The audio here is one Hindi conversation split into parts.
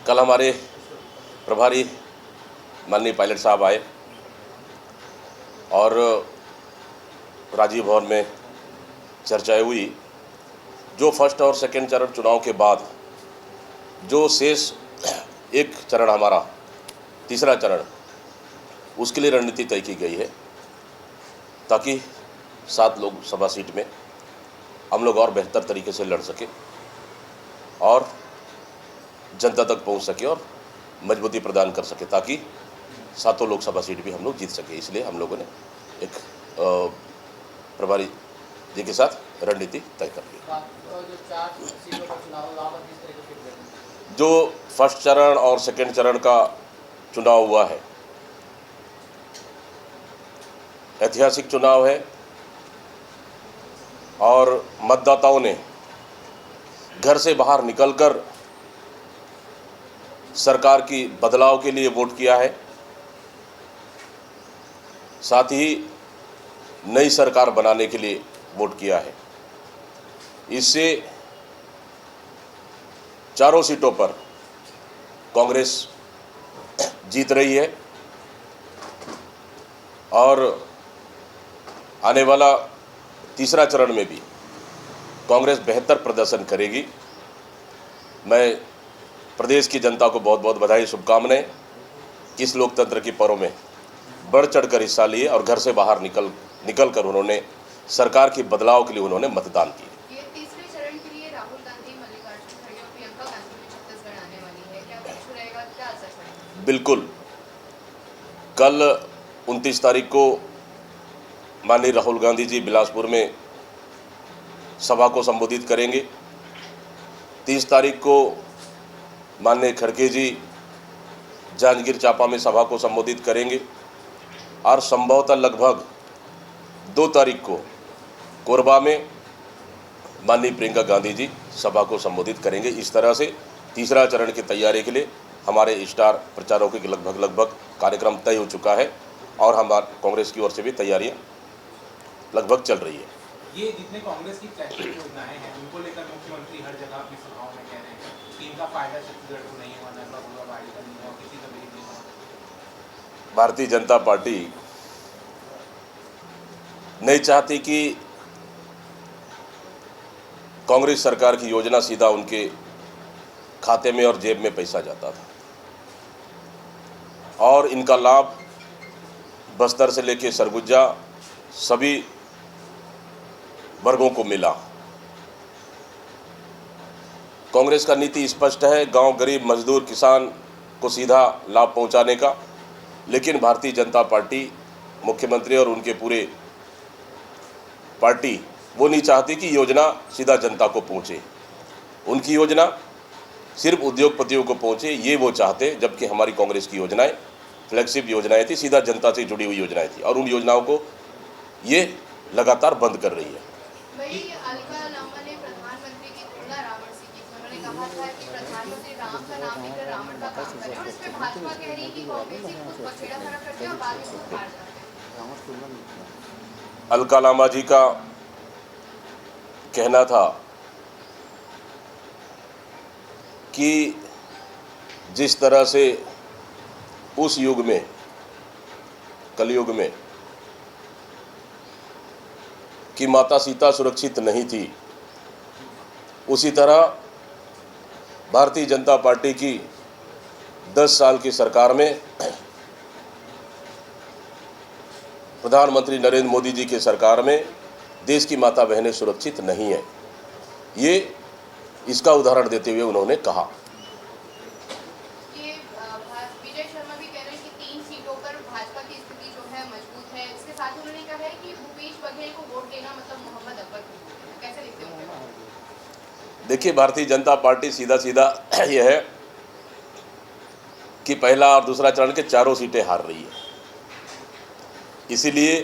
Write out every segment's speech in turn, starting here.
कल हमारे प्रभारी माननीय पायलट साहब आए और राजीव भवन में चर्चाएं हुई। जो फर्स्ट और सेकंड चरण चुनाव के बाद जो शेष एक चरण हमारा तीसरा चरण, उसके लिए रणनीति तय की गई है ताकि 7 लोकसभा सीट में हम लोग और बेहतर तरीके से लड़ सके और जनता तक पहुंच सके और मजबूती प्रदान कर सके ताकि 7 लोकसभा सीट भी हम लोग जीत सके। इसलिए हम लोगों ने एक प्रभारी जी के साथ रणनीति तय कर ली। जो फर्स्ट चरण और सेकंड चरण का चुनाव हुआ है, ऐतिहासिक चुनाव है और मतदाताओं ने घर से बाहर निकलकर सरकार की बदलाव के लिए वोट किया है। साथ ही नई सरकार बनाने के लिए वोट किया है। इससे चारों सीटों पर कांग्रेस जीत रही है और आने वाला तीसरा चरण में भी कांग्रेस बेहतर प्रदर्शन करेगी। मैं प्रदेश की जनता को बहुत बहुत बधाई, शुभकामनाएं। इस लोकतंत्र की पर्व में बढ़ चढ़कर हिस्सा लिए और घर से बाहर निकल कर उन्होंने सरकार की बदलाव के लिए उन्होंने मतदान किया। ये तीसरे चरण के लिए राहुल गांधी, मल्लिकार्जुन खड़गे और प्रियंका गांधी भी छत्तीसगढ़ आने वाली है, क्या कुछ रहेगा, क्या असर पड़ेगा? बिल्कुल, कल 29 तारीख को माननीय राहुल गांधी जी बिलासपुर में सभा को संबोधित करेंगे। 30 तारीख को माननीय खड़गे जी जांजगीर चांपा में सभा को संबोधित करेंगे और संभवतः लगभग 2 तारीख को कोरबा में माननीय प्रियंका गांधी जी सभा को संबोधित करेंगे। इस तरह से तीसरा चरण की तैयारी के लिए हमारे स्टार प्रचारकों की लगभग कार्यक्रम तय हो चुका है और हमारे कांग्रेस की ओर से भी तैयारियां लगभग चल रही है। ये जितने कांग्रेस की फ्लैगशिप योजनाएं हैं, उनको लेकर मुख्यमंत्री हर जगह अपनी सभाओं में कह रहे हैं कि इनका फायदा छत्तीसगढ़ को नहीं हुआ, नर्मदाबाड़ी का नहीं हुआ, किसी का भी नहीं हुआ। भारतीय जनता पार्टी नहीं चाहती कि कांग्रेस सरकार की योजना सीधा उनके खाते में और जेब में पैसा जाता था और इनका लाभ बस्तर से लेकर सरगुजा सभी वर्गों को मिला। कांग्रेस का नीति स्पष्ट है, गांव, गरीब, मजदूर, किसान को सीधा लाभ पहुंचाने का। लेकिन भारतीय जनता पार्टी, मुख्यमंत्री और उनके पूरे पार्टी वो नहीं चाहती कि योजना सीधा जनता को पहुंचे। उनकी योजना सिर्फ उद्योगपतियों को पहुंचे, ये वो चाहते। जबकि हमारी कांग्रेस की योजनाएं फ्लैगशिप योजनाएं थी, सीधा जनता से जुड़ी हुई योजनाएं थी और उन योजनाओं को ये लगातार बंद कर रही है। वही अलका लामा ने प्रधानमंत्री की तुलना रावण से की। उन्होंने कहा था कि प्रधानमंत्री राम का नाम लेकर रावण का काम करें और इसमें भाजपा कह रही है कि कांग्रेस ही खुद बखेड़ा खड़ा करते हैं और बाद में खुद हार जाते हैं। अलका लामा जी का कहना था कि जिस तरह से उस युग में, कलयुग में, कि माता सीता सुरक्षित नहीं थी, उसी तरह भारतीय जनता पार्टी की 10 साल की सरकार में प्रधानमंत्री नरेंद्र मोदी जी की सरकार में देश की माता बहनें सुरक्षित नहीं है। ये इसका उदाहरण देते हुए उन्होंने कहा। विजय शर्मा भी कह रहे हैं कि 3 सीटों पर भाजपा की स्थिति जो है मजबूत है। इसके साथ ही उन्होंने कहा है कि भूपेश बघेल को वोट देना मतलब मोहम्मद अकबर को वोट देना। कैसे देखते हो? देखिए, भारतीय जनता पार्टी सीधा यह है कि पहला और दूसरा चरण के चारों सीटें हार रही है। इसीलिए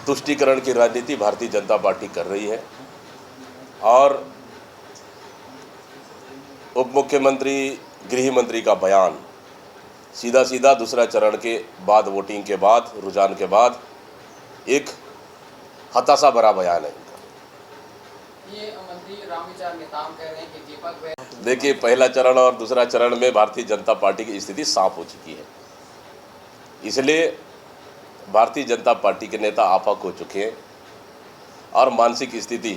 तुष्टीकरण की राजनीति भारतीय जनता पार्टी कर रही है और उप मुख्यमंत्री, गृह मंत्री का बयान सीधा दूसरा चरण के बाद, वोटिंग के बाद, रुझान के बाद एक हताशा भरा बयान है इनका। ये मंत्री रामविचार नेताम कह रहे हैं कि दीपक देखिए, पहला चरण और दूसरा चरण में भारतीय जनता पार्टी की स्थिति साफ हो चुकी है। इसलिए भारतीय जनता पार्टी के नेता आफाक हो चुके हैं और मानसिक स्थिति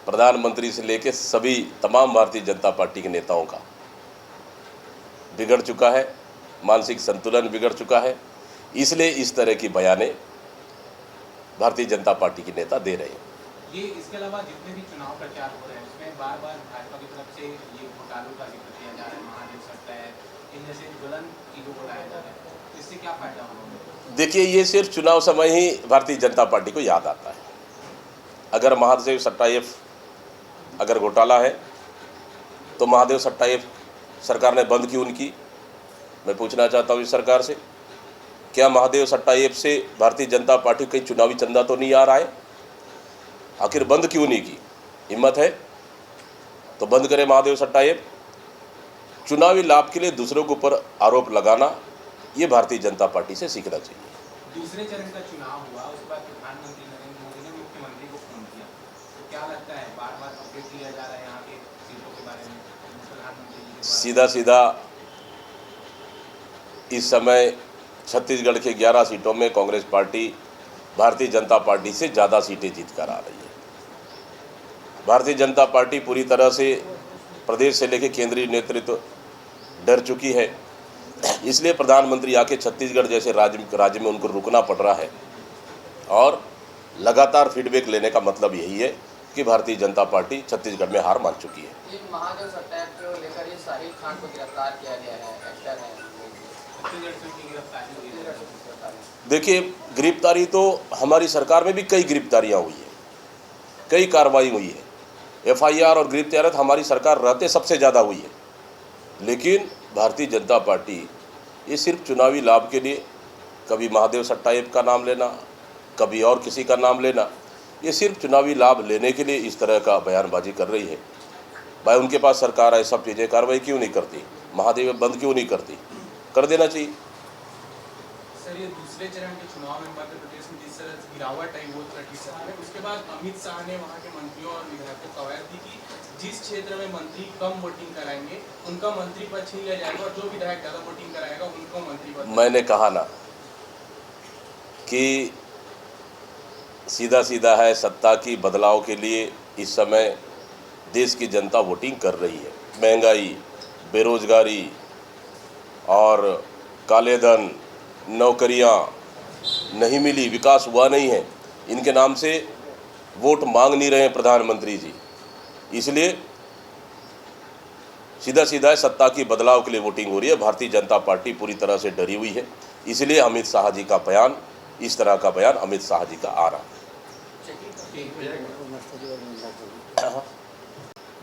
प्रधानमंत्री से लेकर सभी तमाम भारतीय जनता पार्टी के नेताओं का बिगड़ चुका है, मानसिक संतुलन बिगड़ चुका है। इसलिए इस तरह की बयानें भारतीय जनता पार्टी के नेता दे रहे हैं। ये इसके अलावा जितने भी चुनाव प्रचार हो रहे हैं उसमें बार बार भाजपा की तरफ से ये घोटालों का जिक्र किया जा रहा है, महादेव सट्टा है, इन जैसे ज्वलन चीज़ों को लाया जा रहा है, इससे क्या फायदा होगा? देखिए, ये सिर्फ चुनाव समय ही भारतीय जनता पार्टी को याद आता है। अगर महादेव सट्टा अगर घोटाला है तो महादेव सट्टा सरकार ने बंद क्यों नहीं की? मैं पूछना चाहता हूँ इस सरकार से, क्या महादेव सट्टा से भारतीय जनता पार्टी को कहीं चुनावी चंदा तो नहीं आ रहा है? आखिर बंद क्यों नहीं की? हिम्मत है तो बंद करें महादेव सट्टा चुनावी लाभ के लिए दूसरों के ऊपर आरोप लगाना, ये भारतीय जनता पार्टी से सीखना चाहिए। दूसरे चरण का चुनाव हुआ, उसके बाद प्रधानमंत्री नरेंद्र मोदी ने मुख्यमंत्री को फोन किया, तो क्या लगता है बार बार अपडेट किया जा रहा है यहाँ के सीटों के बारे में प्रधानमंत्री जी के द्वारा? सीधा सीधा इस समय छत्तीसगढ़ के 11 सीटों में कांग्रेस पार्टी भारतीय जनता पार्टी से ज़्यादा सीटें जीत कर आ रही है। भारतीय जनता पार्टी पूरी तरह से प्रदेश से लेकर केंद्रीय नेतृत्व डर चुकी है। इसलिए प्रधानमंत्री आके छत्तीसगढ़ जैसे राज्य में उनको रुकना पड़ रहा है और लगातार फीडबैक लेने का मतलब यही है कि भारतीय जनता पार्टी छत्तीसगढ़ में हार मान चुकी है। महादेव सट्टा को लेकर ये शाहिद खान को गिरफ्तार किया गया है, एक्टर है। देखिए, गिरफ्तारी तो हमारी सरकार में भी कई गिरफ्तारियां हुई है, कई कार्रवाई हुई है। FIR और गिरफ्तारियां हमारी सरकार रहते सबसे ज़्यादा हुई है। लेकिन भारतीय जनता पार्टी ये सिर्फ चुनावी लाभ के लिए कभी महादेव सट्टा का नाम लेना, कभी और किसी का नाम लेना, ये सिर्फ चुनावी लाभ लेने के लिए इस तरह का बयानबाजी कर रही है। भाई, उनके पास सरकार है, सब चीज़ें कार्रवाई क्यों नहीं करती? महादेव बंद क्यों नहीं करती? कर देना चाहिए। सर, ये दूसरे चरण के चुनाव में मध्य प्रदेश में जिस तरह से गिरावट आई वो 30% में, उसके बाद अमित शाह ने वहाँ के मंत्रियों और विधायकों को कवायद दी कि जिस क्षेत्र में मंत्री कम वोटिंग कराएंगे उनका मंत्री पद छीन लिया जाएगा और जो विधायक ज़्यादा वोटिंग कराएगा उनको मंत्री पद। मैंने कहा ना कि सीधा सीधा है, सत्ता की बदलाव के लिए इस समय देश की जनता वोटिंग कर रही है। महंगाई, बेरोजगारी और काले धन, नौकरियां नहीं मिली, विकास हुआ नहीं है, इनके नाम से वोट मांग नहीं रहे हैं प्रधानमंत्री जी। इसलिए सीधा सीधा सत्ता की बदलाव के लिए वोटिंग हो रही है। भारतीय जनता पार्टी पूरी तरह से डरी हुई है। इसलिए अमित शाह जी का बयान, इस तरह का बयान अमित शाह जी का आ रहा है।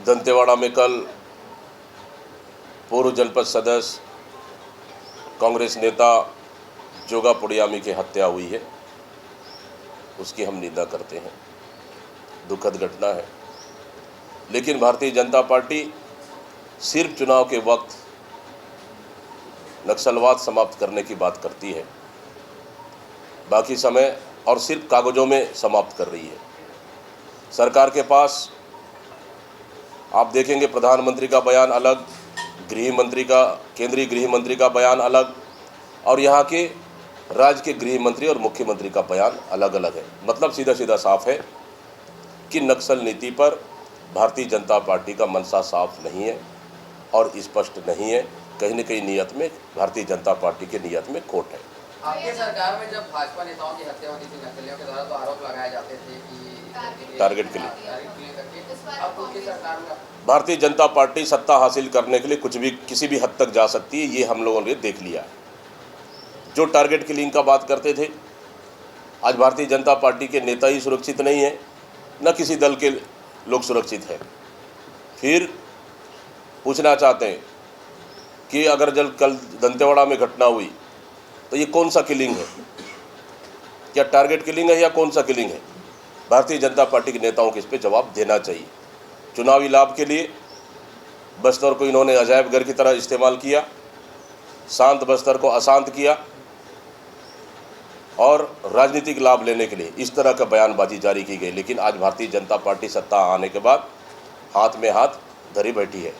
दंतेवाड़ा में कल पूर्व जनपद सदस्य कांग्रेस नेता जोगा पुड़ियामी की हत्या हुई है। उसकी हम निंदा करते हैं, दुखद घटना है। लेकिन भारतीय जनता पार्टी सिर्फ चुनाव के वक्त नक्सलवाद समाप्त करने की बात करती है, बाकी समय और सिर्फ कागजों में समाप्त कर रही है। सरकार के पास आप देखेंगे प्रधानमंत्री का बयान अलग, गृह मंत्री का, केंद्रीय गृह मंत्री का बयान अलग, और यहाँ के राज्य के गृह मंत्री और मुख्यमंत्री का बयान अलग अलग है। मतलब सीधा सीधा साफ है कि नक्सल नीति पर भारतीय जनता पार्टी का मनसा साफ नहीं है और स्पष्ट नहीं है। कहीं न कहीं नियत में, भारतीय जनता पार्टी की नियत में खोट है। आपकी सरकार में जब भाजपा नेताओं की हत्या होती थी नक्सलियों के द्वारा, तो आरोप लगाए जाते थे कि टारगेट के लिए। अब उनकी सरकार में भारतीय जनता पार्टी सत्ता हासिल करने के लिए कुछ भी, किसी भी हद तक जा सकती है, ये हम लोगों ने देख लिया है। जो टारगेट किलिंग का बात करते थे, आज भारतीय जनता पार्टी के नेता ही सुरक्षित नहीं है, न किसी दल के लोग सुरक्षित हैं। फिर पूछना चाहते हैं कि अगर जब कल दंतेवाड़ा में घटना हुई तो ये कौन सा किलिंग है? क्या टारगेट किलिंग है या कौन सा किलिंग है? भारतीय जनता पार्टी के नेताओं को इस पर जवाब देना चाहिए। चुनावी लाभ के लिए बस्तर को इन्होंने अजायब घर की तरह इस्तेमाल किया, शांत बस्तर को अशांत किया, और राजनीतिक लाभ लेने के लिए इस तरह का बयानबाजी जारी की गई। लेकिन आज भारतीय जनता पार्टी सत्ता आने के बाद हाथ में हाथ धरी बैठी है।